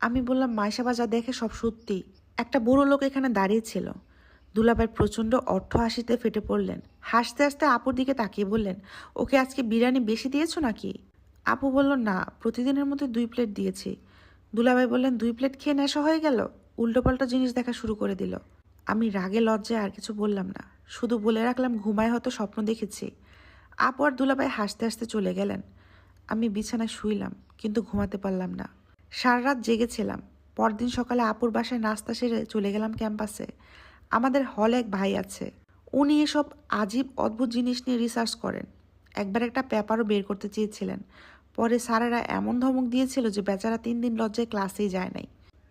আমি বললাম মাইশাবা যা দেখে সব সত্যি। একটা বুড়ো লোক এখানে দাঁড়িয়ে ছিল। দুলাভাই প্রচণ্ড অর্থ হাসিতে ফেটে পড়লেন। হাসতে হাসতে আপুর দিকে তাকিয়ে বললেন, ওকে আজকে বিরিয়ানি বেশি দিয়েছো নাকি? আপু বলল, না, প্রতিদিনের মতো 2 প্লেট দিয়েছি। দুলাভাই বললেন, 2 প্লেট খেয়ে নেশা হয়ে গেল? উল্টোপাল্টা জিনিস দেখা শুরু করে দিল। আমি রাগে লজ্জায় আর কিছু বললাম না, শুধু বলে রাখলাম ঘুমায় হয়তো স্বপ্ন দেখেছি। আপু আর দুলাভাই হাসতে হাসতে চলে গেলেন। আমি বিছানায় শুইলাম, কিন্তু ঘুমাতে পারলাম না। সারা রাত জেগেছিলাম। পরদিন সকালে আপুর বাসায় নাস্তা সেরে চলে গেলাম ক্যাম্পাসে। আমাদের হলে এক ভাই আছে, উনি এসব আজীব অদ্ভুত জিনিস নিয়ে রিসার্চ করেন। একবার একটা পেপারও বের করতে চেয়েছিলেন। পরে স্যারেরা এমন ধমক দিয়েছিল যে বেচারা 3 দিন লজ্জায় ক্লাসেই যায় নাই।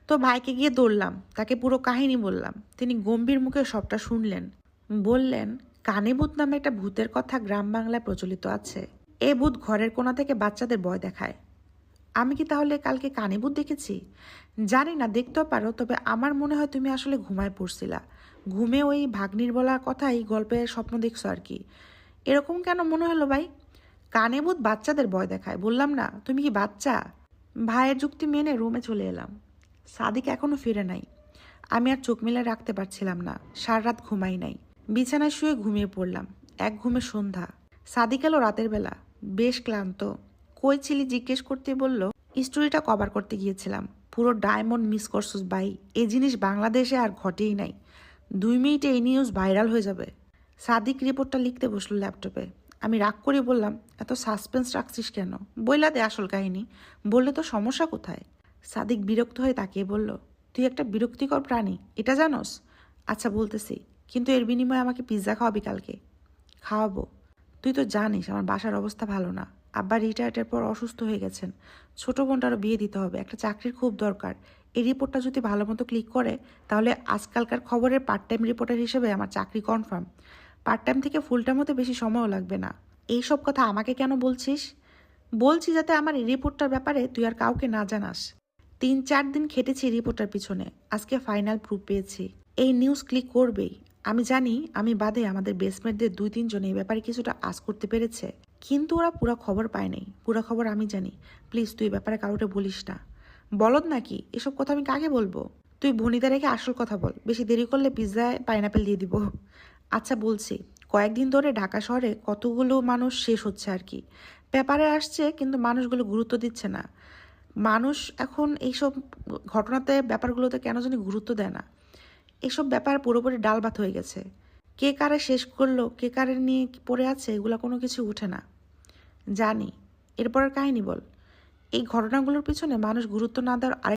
তো ভাইকে গিয়ে দৌড়লাম, তাকে পুরো কাহিনী বললাম। তিনি গম্ভীর মুখে সবটা শুনলেন। বললেন, কানিভূত নামে একটা ভূতের কথা গ্রাম বাংলায় প্রচলিত আছে। এ ভূত ঘরের কোণা থেকে বাচ্চাদের ভয় দেখায়। আমি কি তাহলে কালকে কানিভূত দেখেছি? জানি না, দেখতেও পারো, তবে আমার মনে হয় তুমি আসলে ঘুমায় পড়ছিলা। ঘুমে ওই ভাগ্নির বলা কথাই গল্পের স্বপ্ন দেখছো আর কি। এরকম কেন মনে হলো ভাই? কানিভূত বাচ্চাদের ভয় দেখায়, বললাম না? তুমি কি বাচ্চা? ভাইয়ের যুক্তি মেনে রুমে চলে এলাম। সাদিক এখনো ফিরে নাই। আমি আর চোখ মেলে রাখতে পারছিলাম না। সারা রাত ঘুমাই নাই। বিছানায় শুয়ে ঘুমিয়ে পড়লাম। এক ঘুমে সন্ধ্যা। সাদিক এলো রাতের বেলা, বেশ ক্লান্ত। কই ছিলি জিজ্ঞেস করতে বলল, স্টোরিটা কভার করতে গিয়েছিলাম। পুরো ডায়মন্ড মিস করছস ভাই। এই জিনিস বাংলাদেশে আর ঘটেই নাই। 2 মিনিটে এই নিউজ ভাইরাল হয়ে যাবে। সাদিক রিপোর্টটা লিখতে বসলো ল্যাপটপে। আমি রাগ করে বললাম, এত সাসপেন্স রাখছিস কেন? বইলা দে আসল কাহিনী। বললে তো সমস্যা কোথায়? সাদিক বিরক্ত হয়ে তাকিয়ে বলল, তুই একটা বিরক্তিকর প্রাণী, এটা জানোস? আচ্ছা বলতেছি, কিন্তু এর বিনিময়ে আমাকে পিৎজা খাওয়াবি কালকে। খাওয়াবো। তুই তো জানিস আমার বাসার অবস্থা ভালো না। আব্বা রিটায়ার্ডের পর অসুস্থ হয়ে গেছেন। ছোট বোনটারও বিয়ে দিতে হবে, একটা চাকরির খুব দরকার। এই রিপোর্টটা যদি ভালো মতো ক্লিক করে, তাহলে আজকালকার খবরের পার্ট টাইম রিপোর্টার হিসেবে আমার চাকরি কনফার্ম। পার্ট টাইম থেকে ফুল টাইম হতে বেশি সময়ও লাগবে না। এই সব কথা আমাকে কেন বলছিস? বলছি যাতে আমার এই রিপোর্টটার ব্যাপারে তুই আর কাউকে না জানাস। 3-4 দিন খেটেছি রিপোর্টার পিছনে, আজকে ফাইনাল প্রুফ পেয়েছি। এই নিউজ ক্লিক করবেই। আমি জানি আমি বাদে আমাদের বেসমেটদের 2-3 জন এই ব্যাপারে কিছুটা আঁচ করতে পেরেছে, কিন্তু ওরা পুরো খবর পায় নাই। পুরো খবর আমি জানি। প্লিজ তুই ব্যাপারে কারোটা বলিস না। বলদ নাকি? এসব কথা আমি কাকে বলবো? তুই ভনিতা রেখে আসল কথা বল, বেশি দেরি করলে পিৎজায় পাইনাপেল দিয়ে দিব। আচ্ছা বলছি, কয়েকদিন ধরে ঢাকা শহরে কতগুলো মানুষ শেষ হচ্ছে আর কি। পেপারে আসছে, কিন্তু মানুষগুলো গুরুত্ব দিচ্ছে না। মানুষ এখন এইসব ঘটনাতে ব্যাপারগুলোতে কেন জানি গুরুত্ব দেয় না। এসব ব্যাপার পুরোপুরি ডাল ভাত হয়ে গেছে। কে কারে শেষ করলো, কে কারে নিয়ে পড়ে আছে, এগুলো কোনো কিছু উঠে না। জানি। এরপরের কাহিনী বল। এই ঘটনাগুলোর পিছনে মানুষ গুরুত্ব না দেওয়ার